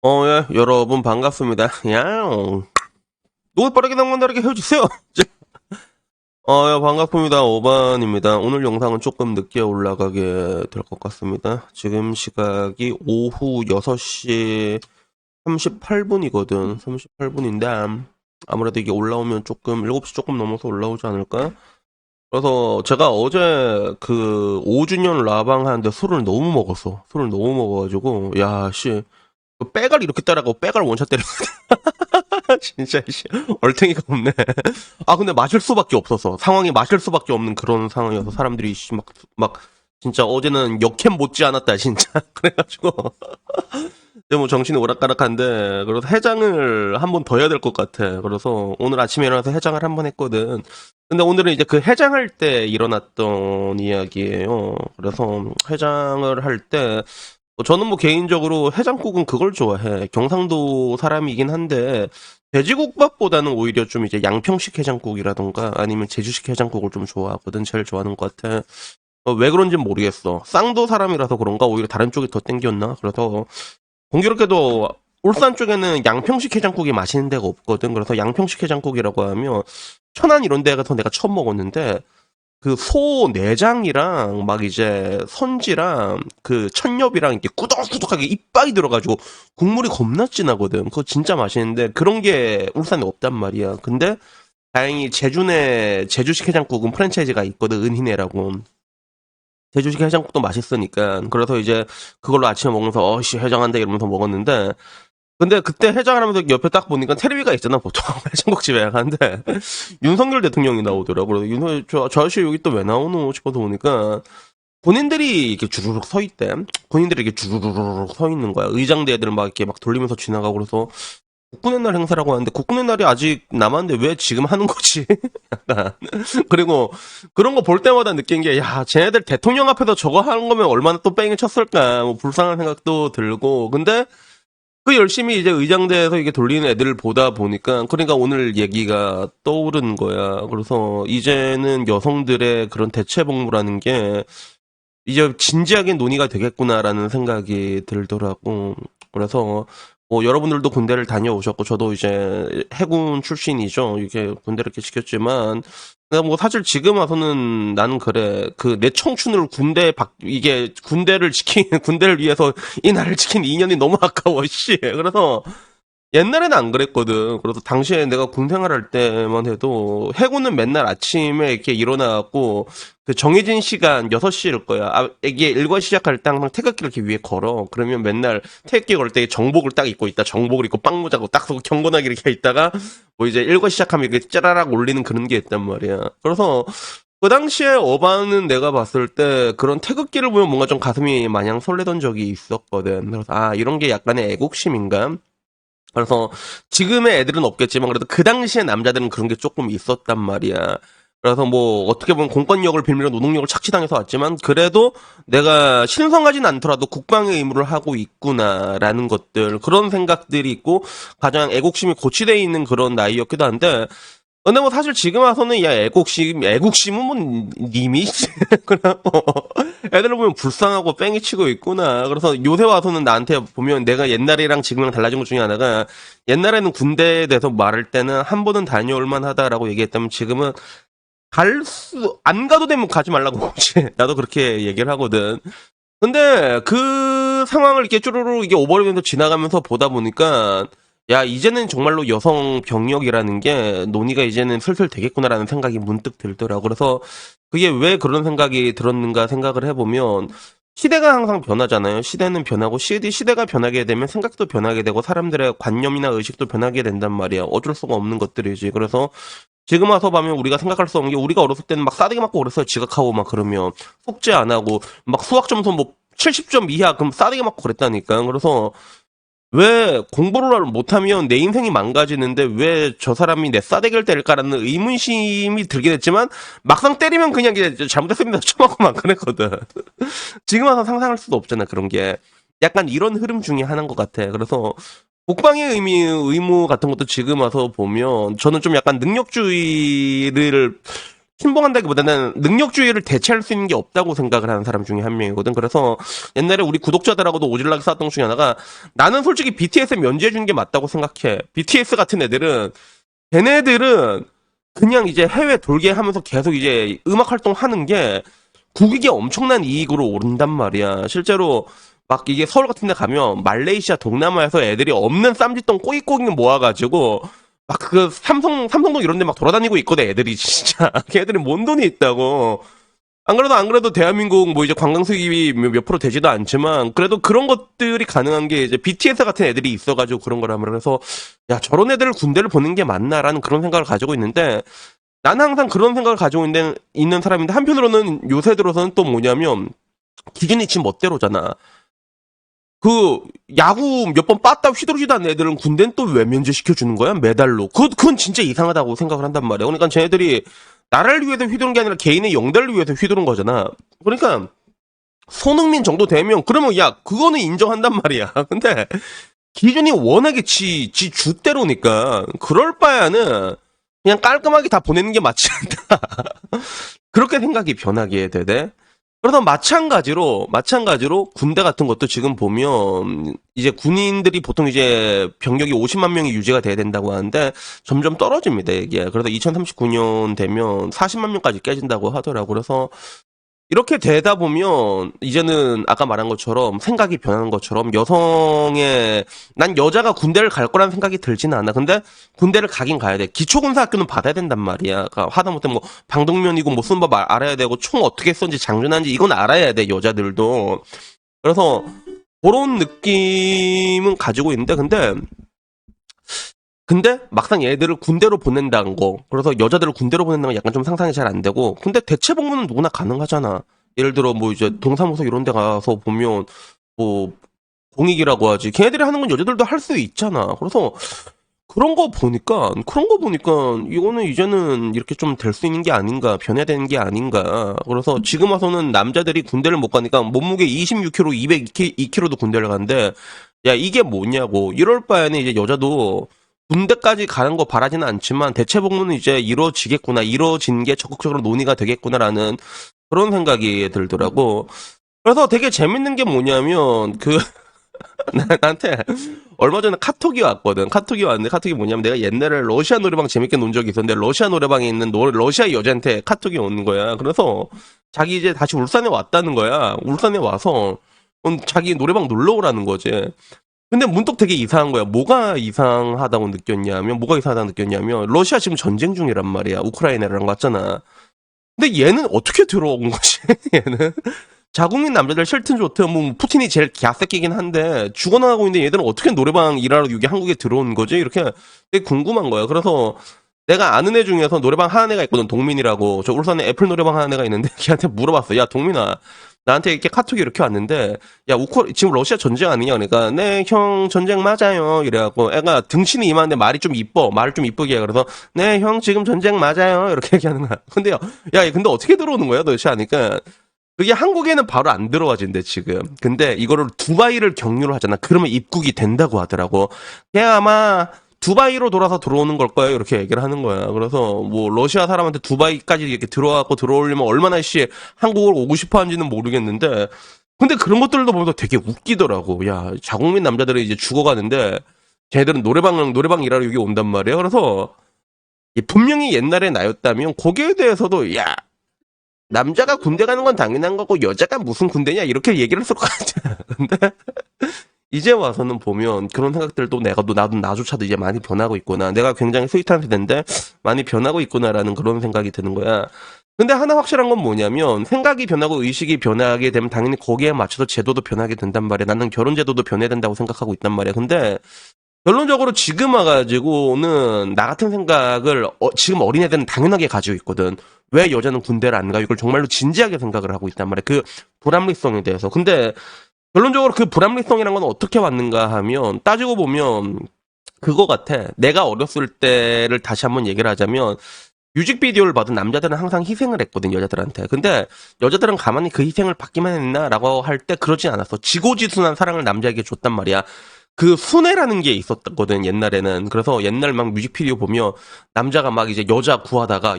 예, 여러분 반갑습니다. 야옹. 누굴 빠르게 남간다르게 헤어지세요. 예, 반갑습니다. 오반입니다. 오늘 영상은 조금 늦게 올라가게 될 것 같습니다. 지금 시각이 오후 6시 38분이거든. 38분인데, 아무래도 이게 올라오면 조금, 7시 조금 넘어서 올라오지 않을까? 그래서 제가 어제 그 5주년 라방 하는데 술을 너무 먹었어. 술을 너무 먹어가지고, 야, 씨. 백을 이렇게 따라가고 백을 원샷 때리거든. 진짜 씨, 얼탱이가 없네. 아 근데 마실 수밖에 없었어. 상황이 마실 수밖에 없는 그런 상황이어서 사람들이 막 진짜 어제는 역캠 못지 않았다 진짜. 그래가지고 이제 뭐 정신이 오락가락한데 그래서 해장을 한 번 더 해야 될 것 같아. 그래서 오늘 아침에 일어나서 해장을 한 번 했거든. 근데 오늘은 이제 그 해장할 때 일어났던 이야기예요. 그래서 해장을 할때 저는 뭐 개인적으로 해장국은 그걸 좋아해. 경상도 사람이긴 한데 돼지국밥보다는 오히려 좀 이제 양평식 해장국이라던가 아니면 제주식 해장국을 좀 좋아하거든. 제일 좋아하는 것 같아. 왜 그런지 모르겠어. 쌍도 사람이라서 그런가 오히려 다른 쪽이 더 땡겼나? 그래서 공교롭게도 울산 쪽에는 양평식 해장국이 맛있는 데가 없거든. 그래서 양평식 해장국이라고 하면 천안 이런 데 가서 내가 처음 먹었는데 그 소 내장이랑 막 이제 선지랑 그 천엽이랑 이렇게 꾸덕꾸덕하게 이빨이 들어가지고 국물이 겁나 진하거든. 그거 진짜 맛있는데 그런 게 울산에 없단 말이야. 근데 다행히 제주내 제주식 해장국은 프랜차이즈가 있거든. 은희네라고. 제주식 해장국도 맛있으니까. 그래서 이제 그걸로 아침에 먹으면서 어씨 해장한다 이러면서 먹었는데 근데 그때 해장을 하면서 옆에 딱 보니까 테레비가 있잖아, 보통. 해장국집에 가는데. 윤석열 대통령이 나오더라고. 그래서 저 아저씨 여기 또 왜 나오노 싶어서 보니까 군인들이 이렇게 주르륵 서 있대. 군인들이 이렇게 주르륵 서 있는 거야. 의장대 애들 막 이렇게 막 돌리면서 지나가고 그래서 국군의 날 행사라고 하는데 국군의 날이 아직 남았는데 왜 지금 하는 거지? 약간. 그리고 그런 거 볼 때마다 느낀 게, 야, 쟤네들 대통령 앞에서 저거 하는 거면 얼마나 또 뺑이 쳤을까. 뭐 불쌍한 생각도 들고. 근데 그 열심히 이제 의장대에서 이게 돌리는 애들을 보다 보니까 그러니까 오늘 얘기가 떠오르는 거야. 그래서 이제는 여성들의 그런 대체복무라는 게 이제 진지하게 논의가 되겠구나라는 생각이 들더라고. 그래서 뭐 여러분들도 군대를 다녀오셨고 저도 이제 해군 출신이죠. 이게 군대를 이렇게 시켰지만 근데 뭐 사실 지금 와서는 나는 그래. 그 내 청춘을 이게 군대를 지킨 군대를 위해서 이 나라를 지킨 2년이 너무 아까워 씨. 그래서 옛날에는 안 그랬거든. 그래서 당시에 내가 군 생활할 때만 해도 해군은 맨날 아침에 이렇게 일어나갖고 그 정해진 시간 6시일 거야. 아, 이게 일과 시작할 때 항상 태극기를 이렇게 위에 걸어. 그러면 맨날 태극기 걸 때 정복을 딱 입고 있다. 정복을 입고 빵모자고 딱 서고 경건하게 이렇게 있다가 뭐 이제 일과 시작하면 이렇게 짜라락 올리는 그런 게 있단 말이야. 그래서 그 당시에 어반은 내가 봤을 때 그런 태극기를 보면 뭔가 좀 가슴이 마냥 설레던 적이 있었거든. 그래서 아, 이런 게 약간의 애국심인가? 그래서 지금의 애들은 없겠지만 그래도 그 당시에 남자들은 그런 게 조금 있었단 말이야. 그래서 뭐 어떻게 보면 공권력을 빌미로 노동력을 착취당해서 왔지만 그래도 내가 신성하진 않더라도 국방의 의무를 하고 있구나라는 것들 그런 생각들이 있고 가장 애국심이 고취되어 있는 그런 나이였기도 한데 근데 뭐 사실 지금 와서는 야 애국심은 뭐 님이 그냥 애들을 보면 불쌍하고 뺑이 치고 있구나. 그래서 요새 와서는 나한테 보면 내가 옛날이랑 지금이랑 달라진 것 중에 하나가 옛날에는 군대에 대해서 말할 때는 한 번은 다녀올 만하다라고 얘기했다면 지금은 안 가도 되면 가지 말라고 그러지. 나도 그렇게 얘기를 하거든. 근데 그 상황을 이렇게 쭈루루 이게 오버랩면서 지나가면서 보다 보니까 야 이제는 정말로 여성 병력이라는 게 논의가 이제는 슬슬 되겠구나라는 생각이 문득 들더라고. 그래서 그게 왜 그런 생각이 들었는가 생각을 해보면 시대가 항상 변하잖아요. 시대는 변하고 시대가 변하게 되면 생각도 변하게 되고 사람들의 관념이나 의식도 변하게 된단 말이야. 어쩔 수가 없는 것들이지. 그래서 지금 와서 보면 우리가 생각할 수 없는 게 우리가 어렸을 때는 막 싸대기 맞고 그랬어요. 지각하고 막 그러면 숙제 안 하고 막 수학 점수 뭐 70점 이하 그럼 싸대기 맞고 그랬다니까. 그래서 왜 공부를 못하면 내 인생이 망가지는데 왜 저 사람이 내 싸대기를 때릴까라는 의문심이 들긴 했지만 막상 때리면 그냥 이제 잘못했습니다 쳐맞고 막 그랬거든. 지금 와서 상상할 수도 없잖아 그런 게. 약간 이런 흐름 중에 하나인 것 같아. 그래서 국방의 의무 같은 것도 지금 와서 보면 저는 좀 약간 능력주의를 신봉한다기보다는 능력주의를 대체할 수 있는 게 없다고 생각을 하는 사람 중에 한 명이거든. 그래서 옛날에 우리 구독자들하고도 오질나게 싸웠던 것 중에 하나가 나는 솔직히 BTS에 면제해주는 게 맞다고 생각해. BTS 같은 애들은 걔네들은 그냥 이제 해외 돌게 하면서 계속 이제 음악 활동하는 게 국익에 엄청난 이익으로 오른단 말이야. 실제로 막 이게 서울 같은 데 가면 말레이시아 동남아에서 애들이 없는 쌈짓돈 꼬깃꼬깃 모아가지고 막 그 삼성동 이런 데 막 돌아다니고 있거든, 애들이 진짜. 걔들이 뭔 돈이 있다고. 안 그래도 대한민국 뭐 이제 관광 수입이 몇 프로 되지도 않지만 그래도 그런 것들이 가능한 게 이제 BTS 같은 애들이 있어가지고 그런 거라면 그래서 야, 저런 애들을 군대를 보낸 게 맞나라는 그런 생각을 가지고 있는데 나는 항상 그런 생각을 가지고 있는 사람인데 한편으로는 요새 들어서는 또 뭐냐면 기준이 지 멋대로잖아. 그 야구 몇 번 빠따 휘두르지도 않는 애들은 군대는 또 왜 면제시켜주는 거야? 메달로. 그건 진짜 이상하다고 생각을 한단 말이야. 그러니까 쟤네들이 나라를 위해서 휘두른 게 아니라 개인의 영달을 위해서 휘두른 거잖아. 그러니까 손흥민 정도 되면 그러면 야 그거는 인정한단 말이야. 근데 기준이 워낙에 지 줏대로니까 그럴 바에는 그냥 깔끔하게 다 보내는 게 맞지 않다. 그렇게 생각이 변하게 되네. 그래서 마찬가지로 군대 같은 것도 지금 보면 이제 군인들이 보통 이제 병력이 50만 명이 유지가 돼야 된다고 하는데 점점 떨어집니다, 이게. 그래서 2039년 되면 40만 명까지 깨진다고 하더라고. 그래서 이렇게 되다 보면 이제는 아까 말한 것처럼 생각이 변하는 것처럼 난 여자가 군대를 갈 거라는 생각이 들지는 않아. 근데 군대를 가긴 가야 돼. 기초군사학교는 받아야 된단 말이야. 그러니까 하다못해 뭐 방독면이고 뭐 순법 알아야 되고 총 어떻게 쏘는지 장전하는지 이건 알아야 돼, 여자들도. 그래서 그런 느낌은 가지고 있는데 근데 막상 얘들을 군대로 보낸다는 거, 그래서 여자들을 군대로 보낸다는 건 약간 좀 상상이 잘 안 되고, 근데 대체 복무는 누구나 가능하잖아. 예를 들어 뭐 이제 동사무소 이런 데 가서 보면 뭐 공익이라고 하지. 걔네들이 하는 건 여자들도 할 수 있잖아. 그래서 그런 거 보니까 이거는 이제는 이렇게 좀 될 수 있는 게 아닌가, 변해야 되는 게 아닌가. 그래서 지금 와서는 남자들이 군대를 못 가니까 몸무게 26kg, 202kg도 군대를 가는데 야, 이게 뭐냐고. 이럴 바에는 이제 여자도 군대까지 가는 거 바라지는 않지만 대체 복무는 이제 이루어지겠구나, 이루어진 게 적극적으로 논의가 되겠구나라는 그런 생각이 들더라고. 그래서 되게 재밌는 게 뭐냐면 나한테 얼마 전에 카톡이 왔거든. 카톡이 왔는데 카톡이 뭐냐면 내가 옛날에 러시아 노래방 재밌게 논 적이 있었는데 러시아 노래방에 있는 러시아 여자한테 카톡이 오는 거야. 그래서 자기 이제 다시 울산에 왔다는 거야. 울산에 와서 자기 노래방 놀러 오라는 거지. 근데 문득 되게 이상한 거야. 뭐가 이상하다고 느꼈냐면 러시아 지금 전쟁 중이란 말이야. 우크라이나랑 왔잖아. 근데 얘는 어떻게 들어온 거지? 얘는 자국민 남자들 싫든 좋든 뭐 푸틴이 제일 개새끼긴 한데 죽어나가고 있는데 얘들은 어떻게 노래방 일하러 여기 한국에 들어온 거지? 이렇게 되게 궁금한 거야. 그래서 내가 아는 애 중에서 노래방 하는 애가 있거든. 동민이라고. 저 울산에 애플 노래방 하는 애가 있는데 걔한테 물어봤어. 야, 동민아, 나한테 이렇게 카톡이 이렇게 왔는데 야, 지금 러시아 전쟁 아니냐? 그러니까 네, 형 전쟁 맞아요. 이래갖고 애가 등신이 임하는데 말이 좀 이뻐. 말을 좀 이쁘게 해. 그래서 네, 형 지금 전쟁 맞아요. 이렇게 얘기하는 거야. 근데요, 야, 근데 어떻게 들어오는 거야, 도대체 하니까 그게 한국에는 바로 안 들어와진대, 지금. 근데 이거를 두바이를 경유를 하잖아. 그러면 입국이 된다고 하더라고. 걔 아마 두바이로 돌아서 들어오는 걸 거예요. 이렇게 얘기를 하는 거야. 그래서 뭐 러시아 사람한테 두바이까지 이렇게 들어와갖고 들어오려면 얼마나 한국을 오고 싶어 하는지는 모르겠는데 근데 그런 것들도 보면서 되게 웃기더라고. 야, 자국민 남자들은 이제 죽어가는데 쟤들은 노래방 일하러 여기 온단 말이야. 그래서 분명히 옛날에 나였다면 거기에 대해서도 야, 남자가 군대 가는 건 당연한 거고 여자가 무슨 군대냐 이렇게 얘기를 했을 것 같아. 근데 이제 와서는 보면 그런 생각들도 나조차도 이제 많이 변하고 있구나. 내가 굉장히 스윗한 세대인데 많이 변하고 있구나라는 그런 생각이 드는 거야. 근데 하나 확실한 건 뭐냐면 생각이 변하고 의식이 변하게 되면 당연히 거기에 맞춰서 제도도 변하게 된단 말이야. 나는 결혼 제도도 변해야 된다고 생각하고 있단 말이야. 근데 결론적으로 지금 와가지고는 나 같은 생각을 지금 어린애들은 당연하게 가지고 있거든. 왜 여자는 군대를 안 가? 이걸 정말로 진지하게 생각을 하고 있단 말이야. 그 불합리성에 대해서. 근데 결론적으로 그 불합리성이란 건 어떻게 왔는가 하면 따지고 보면 그거 같아. 내가 어렸을 때를 다시 한번 얘기를 하자면 뮤직비디오를 봐도 남자들은 항상 희생을 했거든, 여자들한테. 근데 여자들은 가만히 그 희생을 받기만 했나라고 할 때 그러진 않았어. 지고지순한 사랑을 남자에게 줬단 말이야. 그 순애라는 게 있었거든 옛날에는. 그래서 옛날 막 뮤직비디오 보면 남자가 막 이제 여자 구하다가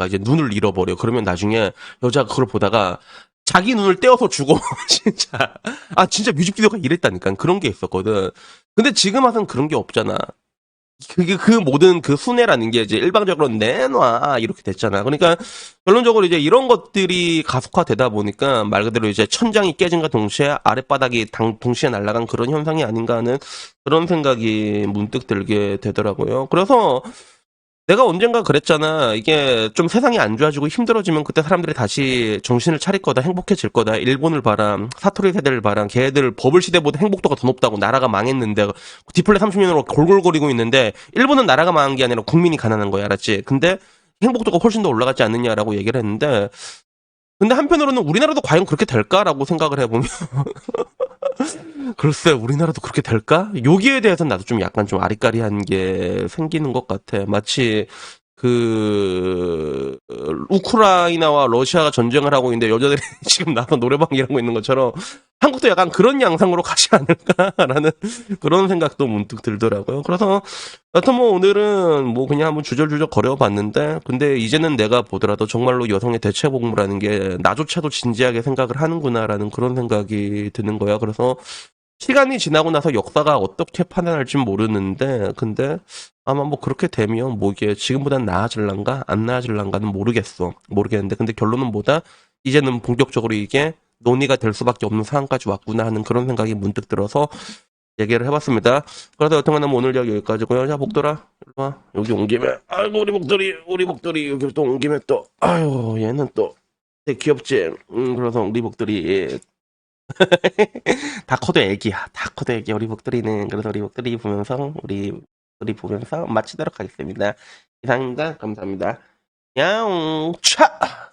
이제 눈을 잃어버려. 그러면 나중에 여자가 그걸 보다가 자기 눈을 떼어서 죽어. 진짜. 아 진짜 뮤직비디오가 이랬다니까. 그런 게 있었거든. 근데 지금 와서는 그런 게 없잖아. 그게 그 모든 그 순애라는 게 이제 일방적으로 내놔 이렇게 됐잖아. 그러니까 결론적으로 이제 이런 것들이 가속화되다 보니까 말 그대로 이제 천장이 깨진과 동시에 아랫바닥이 동시에 날아간 그런 현상이 아닌가 하는 그런 생각이 문득 들게 되더라고요. 그래서 내가 언젠가 그랬잖아. 이게 좀 세상이 안 좋아지고 힘들어지면 그때 사람들이 다시 정신을 차릴 거다. 행복해질 거다. 일본을 봐라. 사토리 세대를 봐라. 걔들 버블 시대보다 행복도가 더 높다고. 나라가 망했는데 디플레 30년으로 골골거리고 있는데 일본은 나라가 망한 게 아니라 국민이 가난한 거야. 알았지? 근데 행복도가 훨씬 더 올라가지 않느냐라고 얘기를 했는데 근데 한편으로는 우리나라도 과연 그렇게 될까라고 생각을 해보면 글쎄, 우리나라도 그렇게 될까? 여기에 대해서는 나도 좀 약간 좀 아리까리한 게 생기는 것 같아. 마치 그 우크라이나와 러시아가 전쟁을 하고 있는데 여자들이 지금 나서 노래방 일하고 있는 것처럼 한국도 약간 그런 양상으로 가지 않을까라는 그런 생각도 문득 들더라고요. 그래서 여튼 뭐 오늘은 뭐 그냥 한번 주절주절 거려봤는데 근데 이제는 내가 보더라도 정말로 여성의 대체복무라는 게 나조차도 진지하게 생각을 하는구나라는 그런 생각이 드는 거야. 그래서 시간이 지나고 나서 역사가 어떻게 판단할지 모르는데, 근데 아마 뭐 그렇게 되면 뭐 이게 지금보단 나아질란가? 안 나아질란가는 모르겠어. 모르겠는데, 근데 결론은 뭐다? 이제는 본격적으로 이게 논의가 될 수밖에 없는 상황까지 왔구나 하는 그런 생각이 문득 들어서 얘기를 해봤습니다. 그래서 여튼간에 뭐 오늘 이야기 여기까지고요. 자, 복돌아, 일로 와. 여기 온 김에, 아이고, 우리 복돌이, 여기 또 온 김에 또, 아유, 얘는 또, 되게 귀엽지? 그래서 우리 복돌이, 다 커도 애기야. 다 커도 애기 우리 목도리는 그래서 우리 목도리 보면서 우리 보면서 마치도록 하겠습니다. 이상입니다. 감사합니다. 야옹 차.